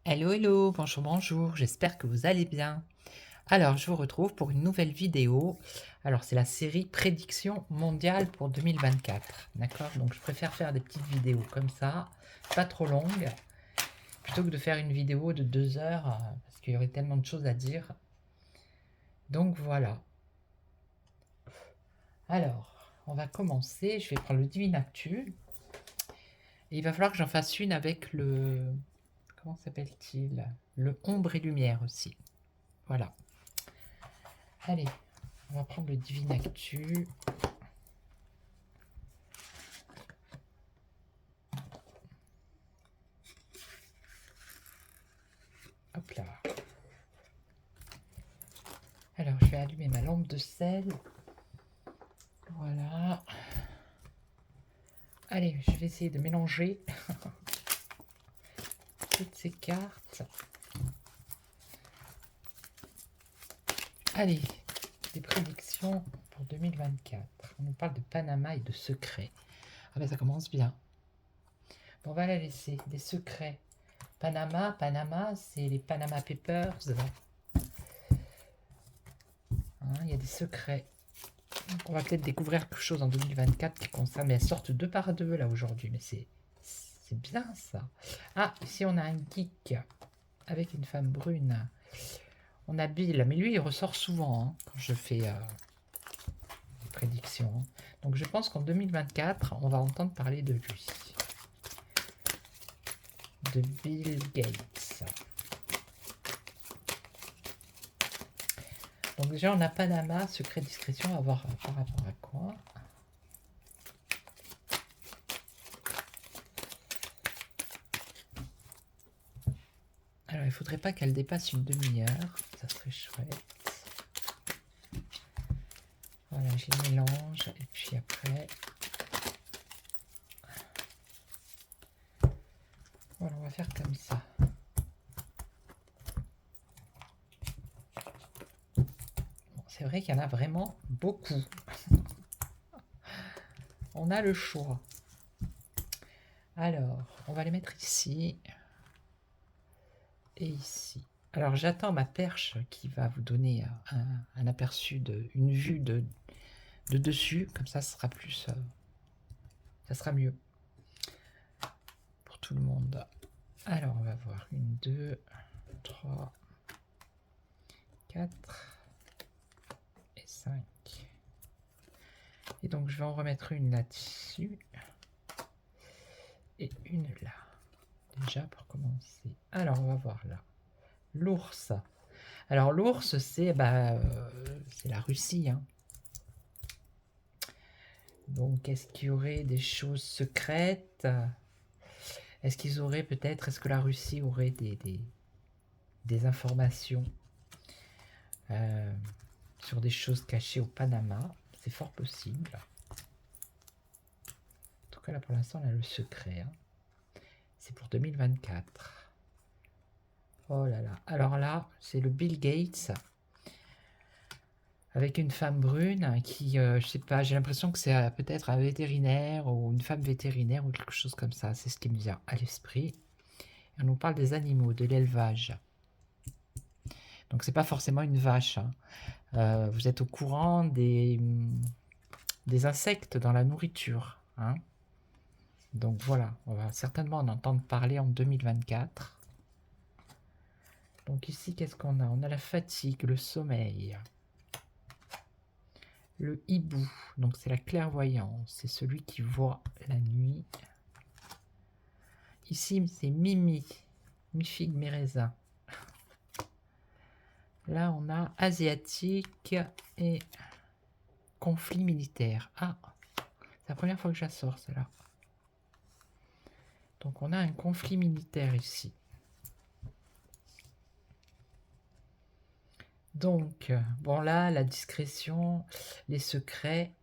Hello, hello, bonjour, bonjour, j'espère que vous allez bien. Alors, je vous retrouve pour une nouvelle vidéo. Alors, c'est la série Prédiction mondiale pour 2024. D'accord? Donc, je préfère faire des petites vidéos comme ça, pas trop longues, plutôt que de faire une vidéo de 2 heures, parce qu'il y aurait tellement de choses à dire. Donc, voilà. Alors, on va commencer. Je vais prendre le Divine Actu. Et il va falloir que j'en fasse une avec le... Comment s'appelle-t-il? Le Ombre et Lumière aussi. Voilà. Allez, on va prendre le Divine Actu. Hop là. Alors, je vais allumer ma lampe de sel. Voilà. Allez, je vais essayer de mélanger toutes ces cartes. Allez, des prédictions pour 2024. On nous parle de Panama et de secrets. Ah ben ça commence bien. Bon, on va la laisser. Des secrets. Panama, c'est les Panama Papers. Hein, il y a des secrets. Donc on va peut-être découvrir quelque chose en 2024 qui concerne. Mais elles sortent deux par deux là aujourd'hui. Mais c'est bien ça. Ah, ici on a un geek avec une femme brune. On a Bill, mais lui il ressort souvent hein, quand je fais des prédictions. Hein. Donc je pense qu'en 2024, on va entendre parler de lui. De Bill Gates. Donc déjà on a Panama, secret discrétion, à voir par rapport à quoi. Alors il faudrait pas qu'elle dépasse une demi-heure, ça serait chouette. Voilà, j'ai le mélange, et puis après... Voilà, on va faire comme ça. Bon, c'est vrai qu'il y en a vraiment beaucoup. On a le choix. Alors, on va les mettre ici et ici. Alors, j'attends ma perche qui va vous donner un aperçu, une vue de dessus. Comme ça, ce sera plus... ça sera mieux pour tout le monde. Alors, on va voir. 1, 2, 3, 4 et 5. Et donc, je vais en remettre une là-dessus. Et une là. Déjà, pour commencer. Alors, on va voir là. L'ours. Alors, l'ours, c'est la Russie. Hein. Donc, est-ce qu'il y aurait des choses secrètes? Est-ce qu'ils auraient peut-être, est-ce que la Russie aurait des informations sur des choses cachées au Panama? C'est fort possible. En tout cas, là, pour l'instant, on a le secret. Hein. C'est pour 2024. Oh là là. Alors là, c'est le Bill Gates avec une femme brune qui, je sais pas, j'ai l'impression que c'est peut-être un vétérinaire ou une femme vétérinaire ou quelque chose comme ça. C'est ce qui me vient à l'esprit. On nous parle des animaux, de l'élevage. Donc c'est pas forcément une vache. Hein. Vous êtes au courant des insectes dans la nourriture. Hein. Donc voilà, on va certainement en entendre parler en 2024. Donc ici, qu'est-ce qu'on a? On a la fatigue, le sommeil. Le hibou, donc c'est la clairvoyance, c'est celui qui voit la nuit. Ici, c'est Mimi, mi-figue, mi-raisin. Là, on a asiatique et conflit militaire. Ah, c'est la première fois que je la sors, celle-là. Donc, on a un conflit militaire ici. Donc, bon là, la discrétion, les secrets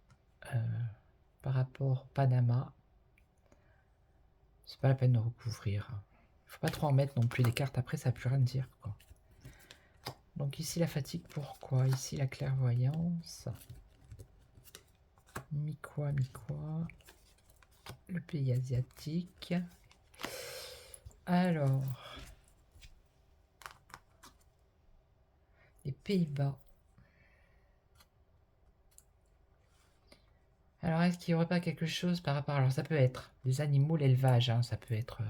par rapport au Panama, c'est pas la peine de recouvrir. Il faut pas trop en mettre non plus des cartes, après ça n'a plus rien dire. Quoi. Donc ici la fatigue, pourquoi? Ici la clairvoyance. Mi-quoi, mi-quoi. Le pays asiatique. Alors, Pays-Bas. Alors, est-ce qu'il n'y aurait pas quelque chose par rapport... Alors, ça peut être des animaux, l'élevage, hein, ça peut être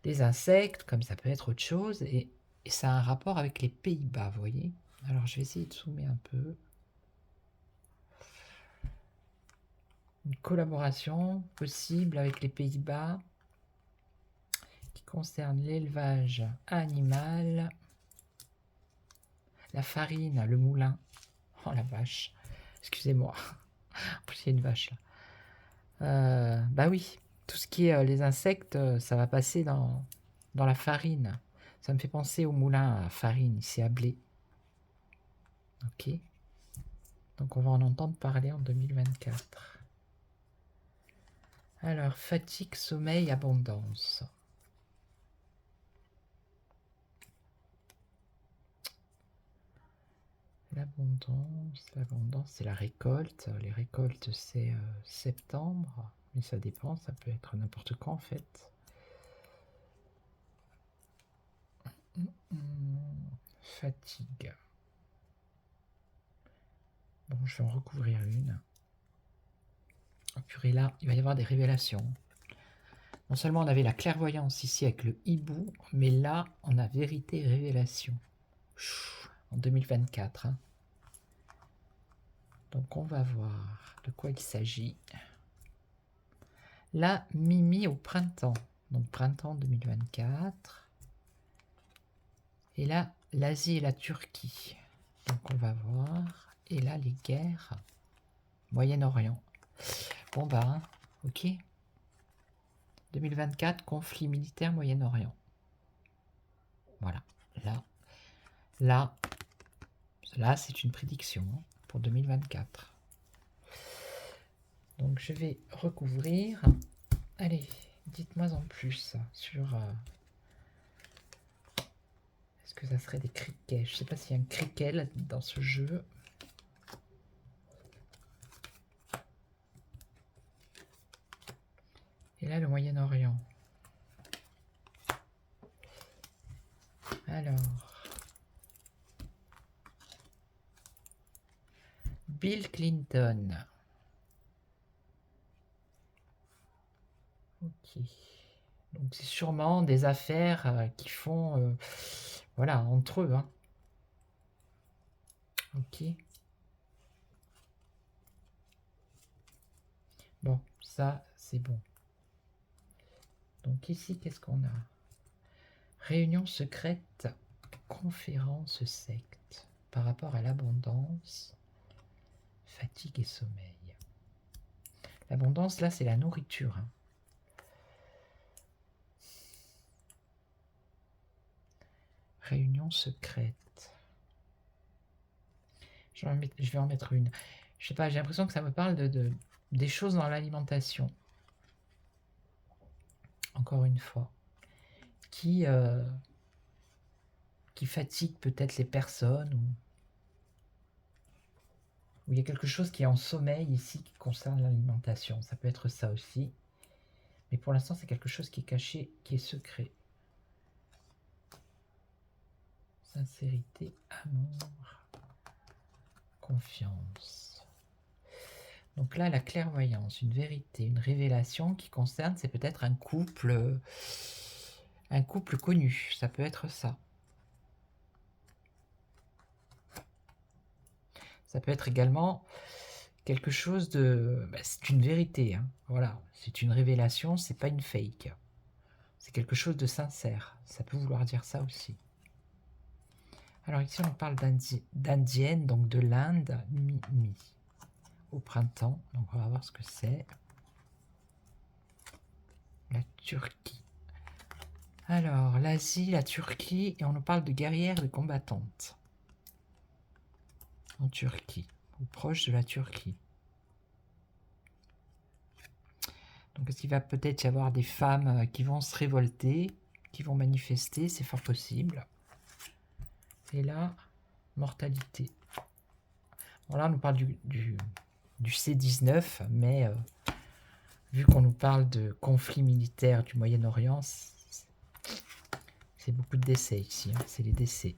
des insectes, comme ça peut être autre chose, et ça a un rapport avec les Pays-Bas, vous voyez. Alors, je vais essayer de zoomer un peu. Une collaboration possible avec les Pays-Bas qui concerne l'élevage animal, la farine, le moulin. Oh la vache, excusez-moi, en plus il y a une vache là. Bah oui, tout ce qui est les insectes, ça va passer dans la farine. Ça me fait penser au moulin à farine, ici à blé. Ok, donc on va en entendre parler en 2024. Alors, fatigue, sommeil, abondance. L'abondance, c'est la récolte. Les récoltes, c'est septembre, mais ça dépend, ça peut être n'importe quand en fait. Fatigue. Bon, je vais en recouvrir une. Oh purée, là, il va y avoir des révélations. Non seulement on avait la clairvoyance ici avec le hibou, mais là, on a vérité et révélation. En 2024. Hein. Donc, on va voir de quoi il s'agit. Là, Mimi au printemps. Donc, printemps 2024. Et là, l'Asie et la Turquie. Donc, on va voir. Et là, les guerres. Moyen-Orient. Bon, bah, ok. 2024, conflit militaire Moyen-Orient. Voilà. Là, c'est une prédiction pour 2024. Donc, je vais recouvrir. Allez, dites-moi en plus sur... Est-ce que ça serait des criquets? Je ne sais pas s'il y a un criquet dans ce jeu. Et là, le Moyen-Orient. Alors... Bill Clinton. Ok. Donc c'est sûrement des affaires qui font... voilà, entre eux. Hein. Ok. Bon, ça, c'est bon. Donc ici, qu'est-ce qu'on a? Réunion secrète, conférence secte. Par rapport à l'abondance, fatigue et sommeil. L'abondance, là, c'est la nourriture. Hein. Réunion secrète. Je vais en mettre une. Je sais pas, j'ai l'impression que ça me parle des choses dans l'alimentation. Encore une fois. Qui fatigue peut-être les personnes. Ou il y a quelque chose qui est en sommeil ici qui concerne l'alimentation. Ça peut être ça aussi. Mais pour l'instant, c'est quelque chose qui est caché, qui est secret. Sincérité, amour, confiance. Donc là, la clairvoyance, une vérité, une révélation qui concerne, c'est peut-être un couple connu. Ça peut être ça. Ça peut être également quelque chose de... Bah, c'est une vérité. Hein. Voilà, c'est une révélation, c'est pas une fake. C'est quelque chose de sincère. Ça peut vouloir dire ça aussi. Alors ici, on parle d'indienne, donc de l'Inde, Mimi, au printemps. Donc on va voir ce que c'est. La Turquie. Alors, l'Asie, la Turquie, et on nous parle de guerrières, de combattantes. En Turquie, ou proche de la Turquie. Donc est-ce qu'il va peut-être y avoir des femmes qui vont se révolter, qui vont manifester, c'est fort possible. Et là, mortalité. Bon, là, on nous parle du C-19, mais vu qu'on nous parle de conflit militaire du Moyen-Orient, c'est beaucoup de décès ici, hein, c'est les décès.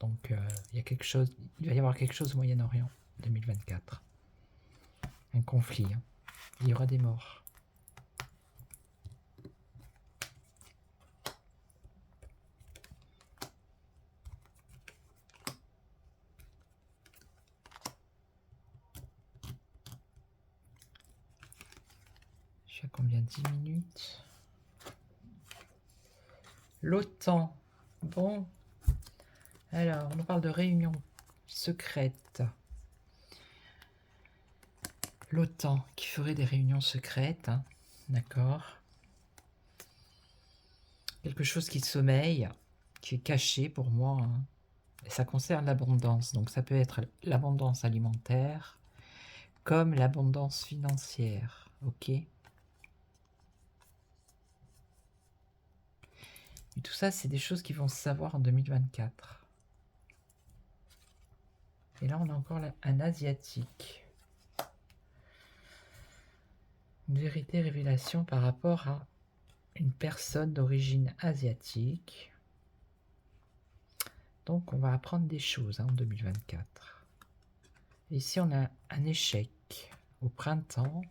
Donc il y a quelque chose, il va y avoir quelque chose au Moyen-Orient 2024. Un conflit. Hein. Il y aura des morts. Je suis à combien? 10 minutes. L'OTAN. Bon. Alors, on nous parle de réunion secrète. L'OTAN qui ferait des réunions secrètes. Hein. D'accord. Quelque chose qui sommeille, qui est caché pour moi. Hein. Et ça concerne l'abondance. Donc ça peut être l'abondance alimentaire comme l'abondance financière. Ok. Et tout ça, c'est des choses qui vont se savoir en 2024. Et là, on a encore un asiatique. Une vérité révélation par rapport à une personne d'origine asiatique. Donc, on va apprendre des choses hein, en 2024. Et ici, on a un échec au printemps.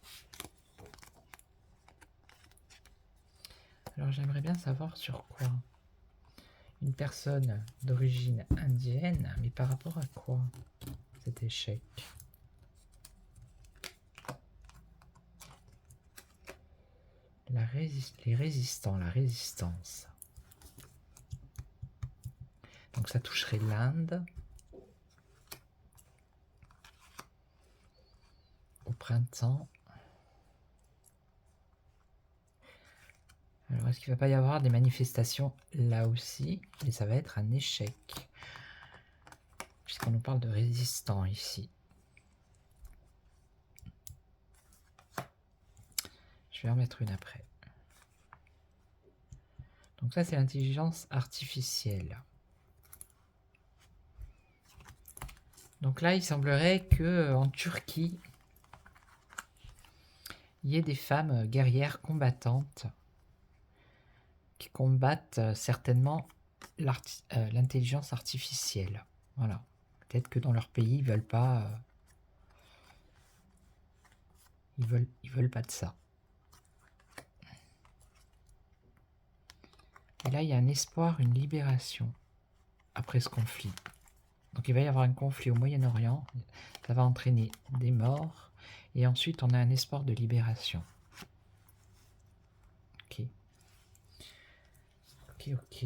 Alors, j'aimerais bien savoir sur quoi. Une personne d'origine indienne, mais par rapport à quoi cet échec? Les résistants, la résistance. Donc ça toucherait l'Inde au printemps. Alors est-ce qu'il ne va pas y avoir des manifestations là aussi? Mais ça va être un échec. Puisqu'on nous parle de résistants ici. Je vais en mettre une après. Donc ça c'est l'intelligence artificielle. Donc là il semblerait que en Turquie, il y ait des femmes guerrières combattantes qui combattent certainement l'intelligence artificielle. Voilà. Peut-être que dans leur pays, ils veulent pas. Ils veulent pas de ça. Et là, il y a un espoir, une libération après ce conflit. Donc il va y avoir un conflit au Moyen-Orient. Ça va entraîner des morts. Et ensuite, on a un espoir de libération. Ok. Ok.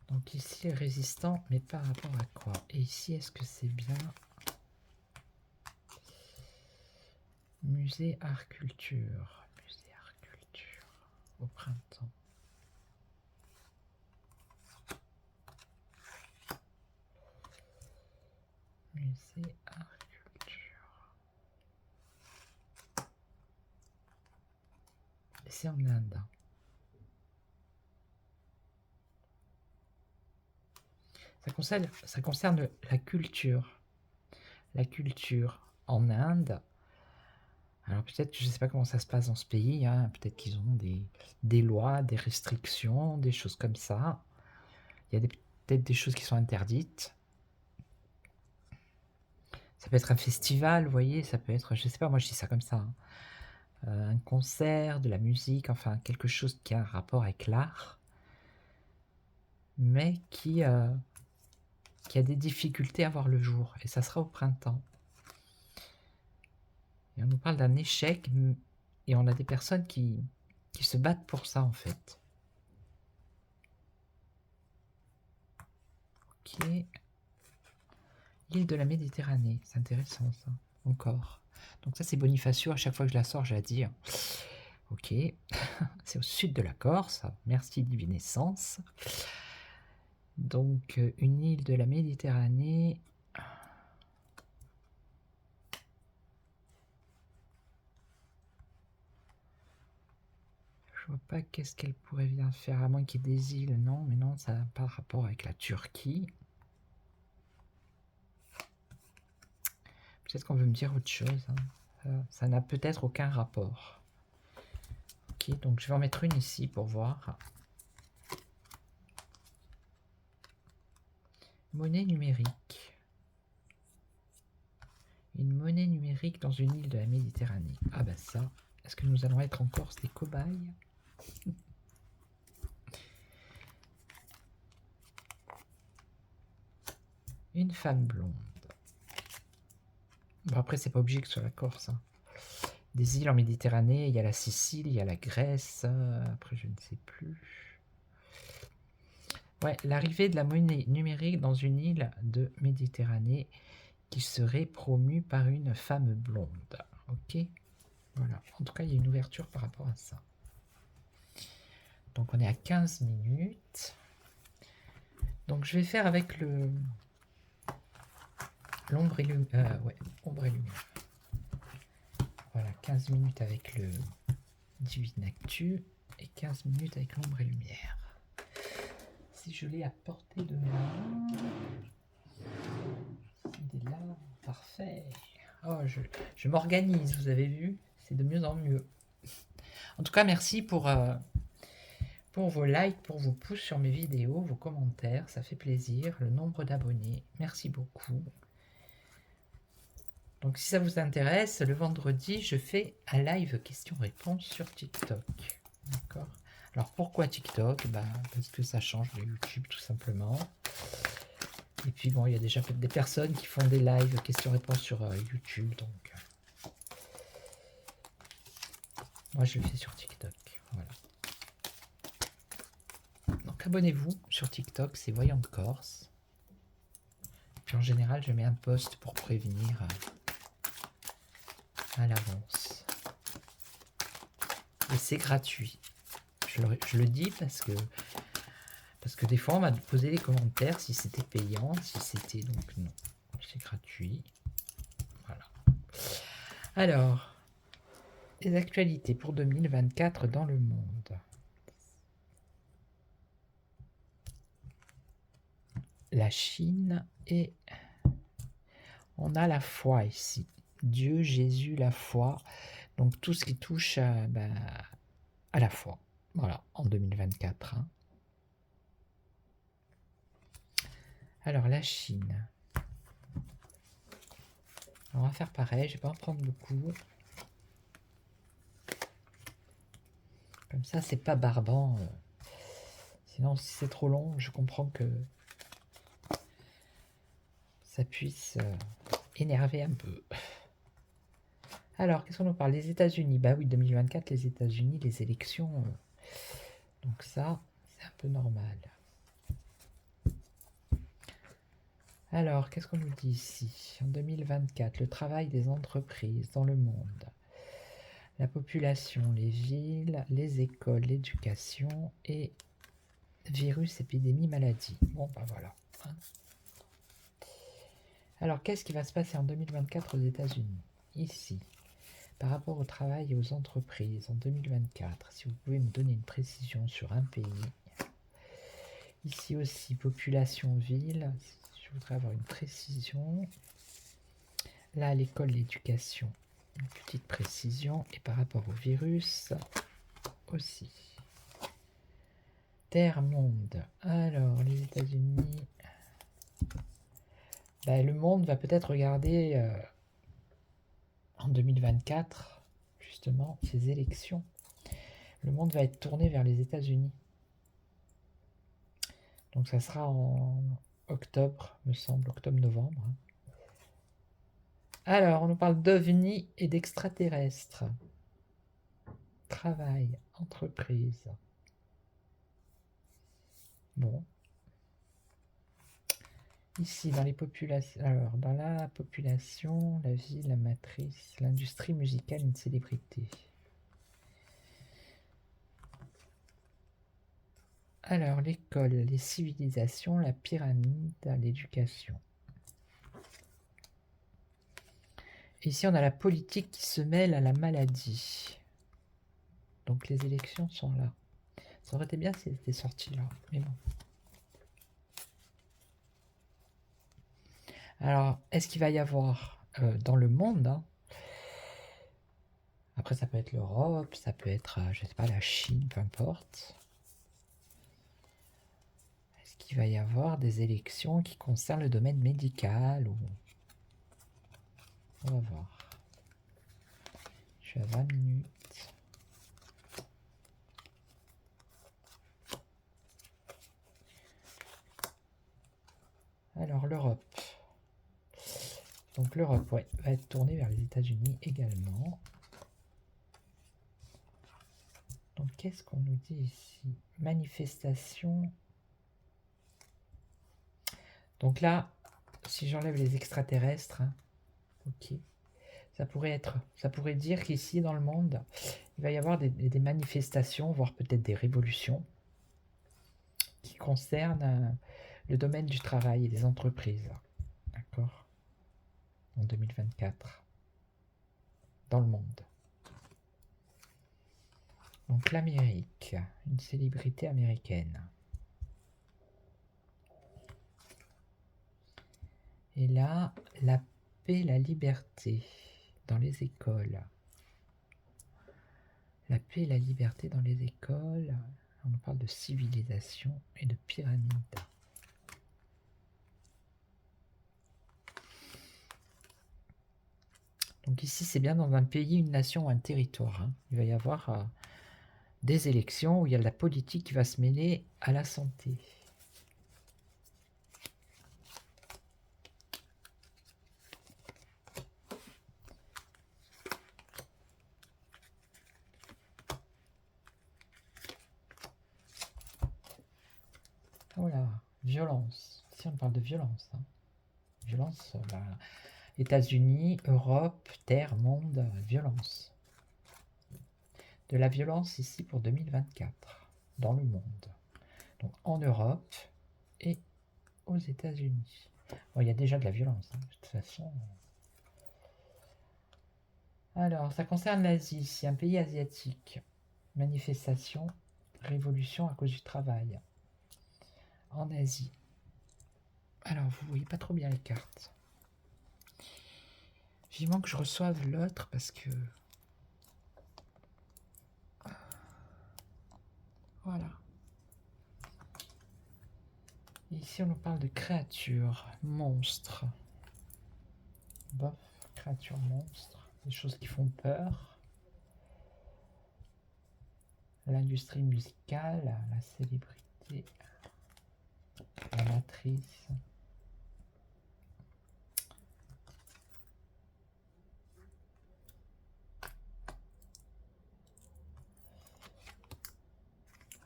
Donc ici, résistant, mais par rapport à quoi? Et ici, est-ce que c'est bien? Musée art culture. Musée art culture. Au printemps. Musée art culture. Et c'est en Inde. Ça concerne la culture. La culture en Inde. Alors peut-être, je ne sais pas comment ça se passe dans ce pays, hein, peut-être qu'ils ont des lois, des restrictions, des choses comme ça. Il y a peut-être des choses qui sont interdites. Ça peut être un festival, vous voyez, ça peut être, je ne sais pas, moi je dis ça comme ça. Hein. Un concert, de la musique, enfin quelque chose qui a un rapport avec l'art, mais qui a des difficultés à voir le jour. Et ça sera au printemps. Et on nous parle d'un échec, et on a des personnes qui se battent pour ça, en fait. Ok. L'île de la Méditerranée, c'est intéressant, ça. Encore. Donc ça, c'est Bonifacio, à chaque fois que je la sors, je la dis. Ok. C'est au sud de la Corse. Merci, Divine Essence. Donc, une île de la Méditerranée... Je vois pas qu'est-ce qu'elle pourrait bien faire, à moins qu'il y ait des îles. Non, mais non, ça n'a pas rapport avec la Turquie. Peut-être qu'on veut me dire autre chose. Hein. Ça n'a peut-être aucun rapport. Ok, donc je vais en mettre une ici pour voir. Monnaie numérique. Une monnaie numérique dans une île de la Méditerranée. Ah bah ça, est-ce que nous allons être en Corse des cobayes? Une femme blonde. Bon après c'est pas obligé que ce soit la Corse. Hein. Des îles en Méditerranée, il y a la Sicile, il y a la Grèce, après je ne sais plus. Ouais, l'arrivée de la monnaie numérique dans une île de Méditerranée qui serait promue par une femme blonde. Ok, voilà. En tout cas, il y a une ouverture par rapport à ça. Donc on est à 15 minutes. Donc je vais faire avec l'ombre et lumière. Ouais, ombre et lumière. Voilà, 15 minutes avec le Divine Actu et 15 minutes avec l'ombre et lumière. Si je l'ai à portée de main, il est là, parfait. Oh, je m'organise, vous avez vu, c'est de mieux en mieux. En tout cas, merci pour vos likes, pour vos pouces sur mes vidéos, vos commentaires, ça fait plaisir, le nombre d'abonnés, merci beaucoup. Donc si ça vous intéresse, le vendredi, je fais un live questions-réponses sur TikTok. D'accord. Alors pourquoi TikTok? Parce que ça change de YouTube tout simplement. Et puis bon, il y a déjà des personnes qui font des lives questions-réponses sur YouTube, donc moi je le fais sur TikTok. Voilà. Donc abonnez-vous sur TikTok, c'est Voyante Corse. Puis en général, je mets un post pour prévenir à l'avance. Et c'est gratuit. Je le dis parce que des fois on m'a posé des commentaires si c'était payant, si c'était donc non. C'est gratuit. Voilà. Alors, les actualités pour 2024 dans le monde. La Chine et on a la foi ici. Dieu, Jésus, la foi. Donc tout ce qui touche à la foi. Voilà, en 2024. Hein. Alors la Chine. On va faire pareil, je vais pas en prendre beaucoup. Comme ça, c'est pas barbant. Sinon, si c'est trop long, je comprends que ça puisse énerver un peu. Alors, qu'est-ce qu'on nous parle? Les États-Unis. Bah oui, 2024, les États-Unis, les élections. Donc ça, c'est un peu normal. Alors, qu'est-ce qu'on nous dit ici? En 2024, le travail des entreprises dans le monde. La population, les villes, les écoles, l'éducation et virus, épidémie, maladie. Bon, bah voilà. Hein. Alors, qu'est-ce qui va se passer en 2024 aux États-Unis? Ici, par rapport au travail et aux entreprises en 2024, si vous pouvez me donner une précision sur un pays. Ici aussi, population, ville, je voudrais avoir une précision. Là, l'école, l'éducation, une petite précision. Et par rapport au virus, aussi. Terre, monde. Alors, les États-Unis. Le monde va peut-être regarder en 2024, justement, ces élections. Le monde va être tourné vers les États-Unis. Donc ça sera en octobre, me semble, octobre-novembre. Alors, on nous parle d'OVNI et d'extraterrestres. Travail, entreprise. Bon. Ici, dans les populations. Alors, dans la population, la vie, la matrice, l'industrie musicale, une célébrité. Alors, l'école, les civilisations, la pyramide, l'éducation. Ici, on a la politique qui se mêle à la maladie. Donc, les élections sont là. Ça aurait été bien si elles étaient sorties là, mais bon. Alors, est-ce qu'il va y avoir dans le monde, hein, après ça peut être l'Europe, ça peut être, je sais pas, la Chine, peu importe. Est-ce qu'il qu'il va y avoir des élections qui concernent le domaine médical ou... On va voir. Je suis à 20 minutes. Alors, l'Europe. Donc, l'Europe, ouais, va être tournée vers les États-Unis également. Donc, qu'est-ce qu'on nous dit ici? Manifestation. Donc là, si j'enlève les extraterrestres, hein, ok, ça pourrait dire qu'ici, dans le monde, il va y avoir des manifestations, voire peut-être des révolutions, qui concernent le domaine du travail et des entreprises. D'accord? En 2024. Dans le monde. Donc l'Amérique, une célébrité américaine. Et là, la paix, la liberté dans les écoles. La paix et la liberté dans les écoles. On nous parle de civilisation et de pyramide. Donc ici, c'est bien dans un pays, une nation, un territoire. Hein. Il va y avoir des élections où il y a de la politique qui va se mêler à la santé. Voilà, violence. Ici, on parle de violence. Hein. Violence, États-Unis, Europe, Terre, monde, violence. De la violence ici pour 2024, dans le monde. Donc en Europe et aux États-Unis. Bon, il y a déjà de la violence, hein, de toute façon. Alors, ça concerne l'Asie, c'est un pays asiatique. Manifestation, révolution à cause du travail. En Asie. Alors, vous voyez pas trop bien les cartes. Vivement que je reçoive l'autre parce que... Voilà. Ici, on nous parle de créatures, monstres. Bof, créatures, monstres. Des choses qui font peur. L'industrie musicale, la célébrité, la matrice.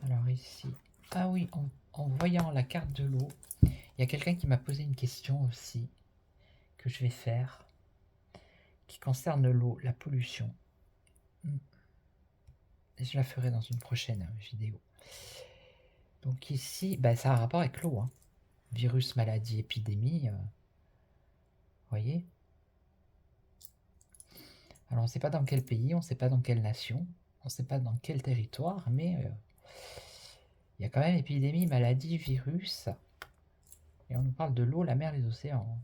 Alors ici, ah oui, en voyant la carte de l'eau, il y a quelqu'un qui m'a posé une question aussi, que je vais faire, qui concerne l'eau, la pollution. Et je la ferai dans une prochaine vidéo. Donc ici, bah, ça a un rapport avec l'eau. Hein. Virus, maladie, épidémie. Voyez. Alors on ne sait pas dans quel pays, on ne sait pas dans quelle nation, on ne sait pas dans quel territoire, mais il y a quand même épidémie, maladie, virus. Et on nous parle de l'eau, la mer, les océans.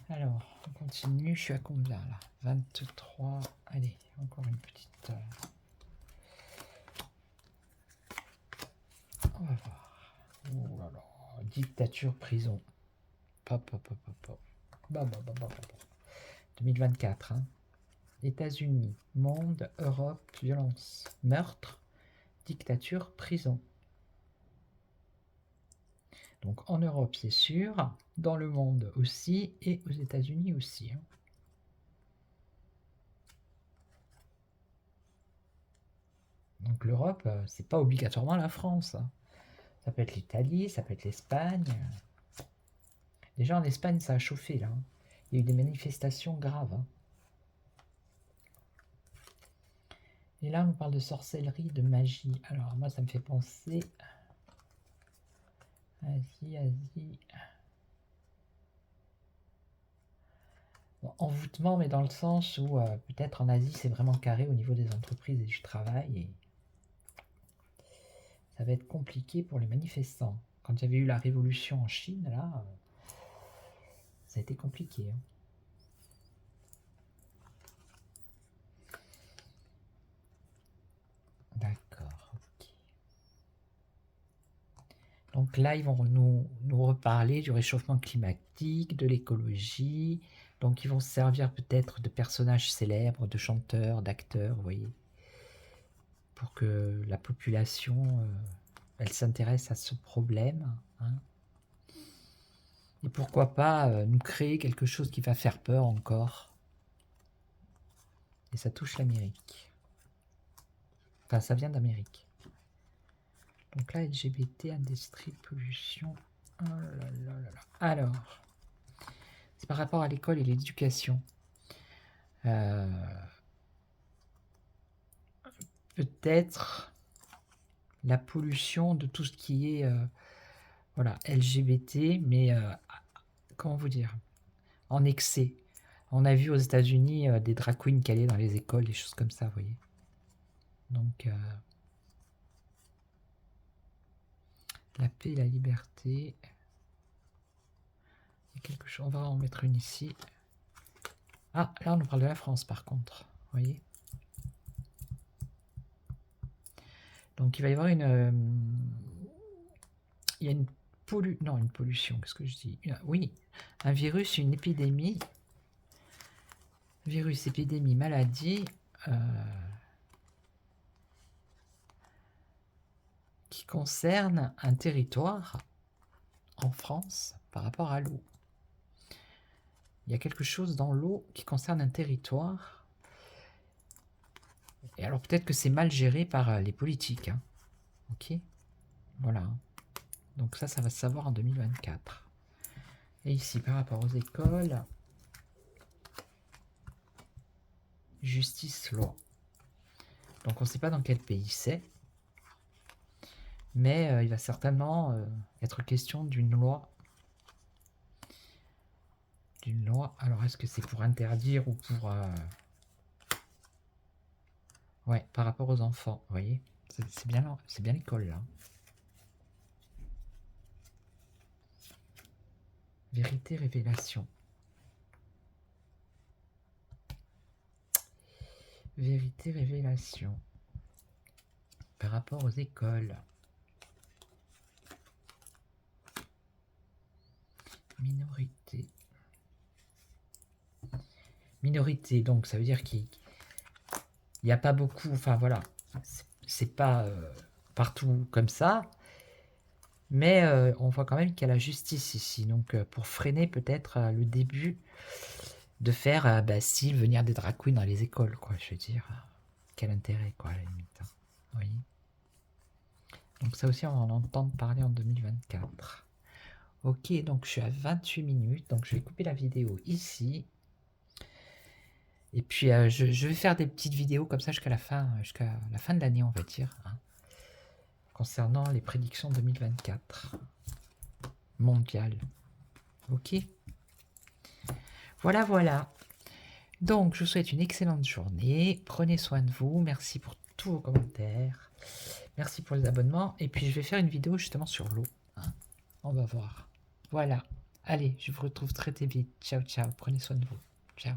Alors, on continue. Je suis à combien là? 23. Allez, encore une petite... On va voir. Oh là là. Dictature, prison. Pop, pop, pop, pop, pop. 2024. Hein. États-Unis, monde, Europe, violence, meurtre, dictature, prison. Donc en Europe, c'est sûr. Dans le monde aussi. Et aux États-Unis aussi. Hein. Donc l'Europe, c'est pas obligatoirement la France. Hein. Ça peut être l'Italie, ça peut être l'Espagne. Déjà en Espagne, ça a chauffé là. Hein. Il y a eu des manifestations graves. Hein. Et là, on parle de sorcellerie, de magie. Alors moi, ça me fait penser... Asie. Bon, envoûtement, mais dans le sens où peut-être en Asie, c'est vraiment carré au niveau des entreprises et du travail. Et ça va être compliqué pour les manifestants. Quand il y avait eu la révolution en Chine, là, ça a été compliqué. Hein. D'accord. Donc là, ils vont nous reparler du réchauffement climatique, de l'écologie. Donc ils vont se servir peut-être de personnages célèbres, de chanteurs, d'acteurs, vous voyez, pour que la population, elle s'intéresse à ce problème. Hein. Et pourquoi pas nous créer quelque chose qui va faire peur encore. Et ça touche l'Amérique. Enfin, ça vient d'Amérique. Donc là, LGBT, industrie, pollution. Oh là là là là. Alors, c'est par rapport à l'école et l'éducation. Peut-être la pollution de tout ce qui est voilà, LGBT, mais comment vous dire, en excès. On a vu aux États-Unis des drag queens qui allaient dans les écoles, des choses comme ça, vous voyez. Donc, la paix et la liberté. Il y a quelque chose, on va en mettre une ici. Ah, là on nous parle de la France par contre, vous voyez. Donc il va y avoir il y a une pollution, qu'est-ce que je dis? Oui, un virus, une épidémie. Virus, épidémie, maladie. Qui concerne un territoire en France par rapport à l'eau. Il y a quelque chose dans l'eau qui concerne un territoire. Et alors peut-être que c'est mal géré par les politiques. Hein. Ok. Voilà. Donc ça va se savoir en 2024. Et ici, par rapport aux écoles, justice, loi. Donc on ne sait pas dans quel pays c'est. Mais il va certainement être question d'une loi. D'une loi. Alors est-ce que c'est pour interdire ou pour... Ouais, par rapport aux enfants, vous voyez. C'est bien l'école là. Vérité, révélation. Vérité, révélation. Par rapport aux écoles. Minorité. Minorité, donc ça veut dire qu'il n'y a pas beaucoup, enfin voilà, c'est pas partout comme ça, mais on voit quand même qu'il y a la justice ici, donc pour freiner peut-être le début de faire s'il venir des drag queens dans les écoles, quoi, je veux dire, quel intérêt, quoi, à la limite, hein, oui. Donc ça aussi, on va en entendre parler en 2024. Ok, donc je suis à 28 minutes, donc je vais couper la vidéo ici. Et puis je vais faire des petites vidéos comme ça jusqu'à la fin de l'année, on va dire, hein, concernant les prédictions 2024 mondiales. Ok. Voilà, voilà. Donc, je vous souhaite une excellente journée. Prenez soin de vous. Merci pour tous vos commentaires. Merci pour les abonnements. Et puis, je vais faire une vidéo justement sur l'eau. Hein. On va voir. Voilà. Allez, je vous retrouve très vite. Ciao, ciao. Prenez soin de vous. Ciao.